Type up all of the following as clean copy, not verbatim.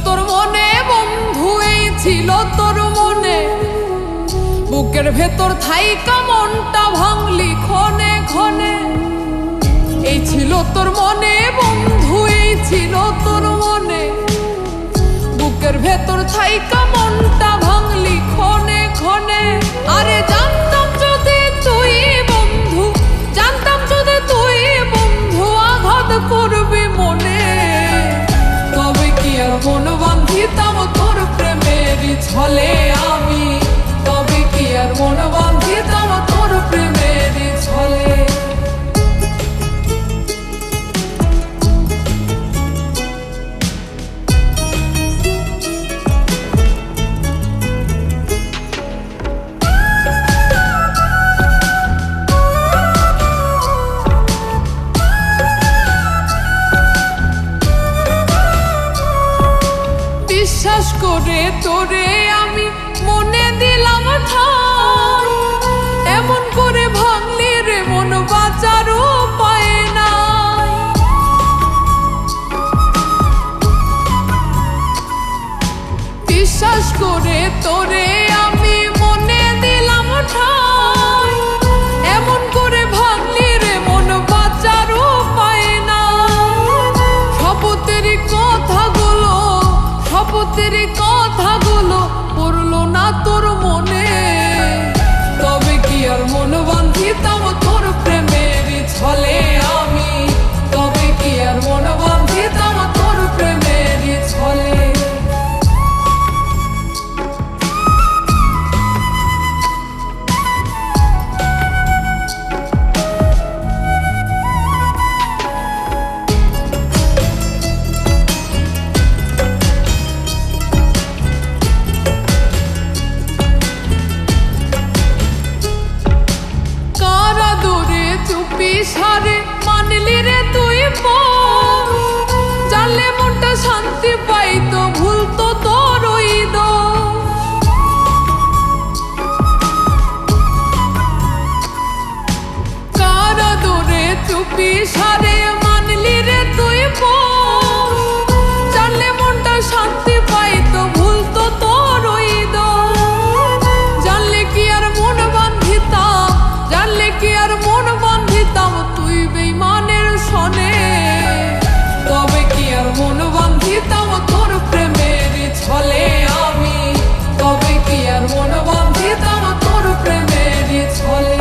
তোর মনে বন্ধু, এই ছিল তোর মনে, বুকের ভেতর থাইকা মনটা ভাঙলি ক্ষণে ক্ষণে। এই ছিল তোর মনে বন্ধু, এই ছিল তোর মনে, বুকের ভেতর থাইকা মনটা ভাঙলি ক্ষণে ক্ষণে। আরে জানতাম যদি তুই বন্ধু, জানতাম যদি তুই বন্ধু আঘাত করবি মনে, তবে কি আর মন বান্ধিতাম তোর প্রেমেরই ছলে আমি, তবে কি আর মন বান্ধিতাম তোর প্রেমেরই ছলে। বিশ্বাস করে তোরে আমি মনে দিলাম ঠাই, এমন করে ভাঙলি রে মন বাঁচার উপায় নাই। বিশ্বাস করে তোরে আমি মনে দিলাম ঠাই, এমন করে ভাঙলি রে মন বাঁচার উপায় নাই। শপথের কথাগুলো, শপথের কথাগুলো পড়লো না তোর মনে, তবে কি আর মন বান্ধিতাম তোর প্রেমেরই ছলে আমি, তবে কি আর মন বান্ধিতাম তোর প্রেমেরই ছলে। সারে মানলি রে তুই পর, জানলে মনটা শান্তি পাইতো, ভুলতো তোর ওই দোষ। কারা দূরে চুপি সারে মানলি রে তুই পর, জানলে মনটা শান্তি পাইতো, ভুলতো তোর ওই দোষ। জানলে কি আর মন বান্ধিতাম, জানলে কি আর মন বান্ধিতাম তুই বেঈমানের সনে, তবে কি আর মন বান্ধিতাম তোর প্রেমেরই ছলে আমি, তবে কি আর মন বান্ধিতাম তোর প্রেমেরই ছলে।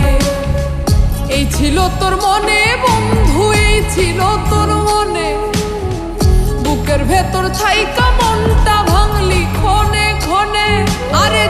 এই ছিল তোর মনে বন্ধু, এই ছিল তোর মনে, বুকের ভেতর থাইকা মনটা ভাঙলি ক্ষণে ক্ষণে। আরে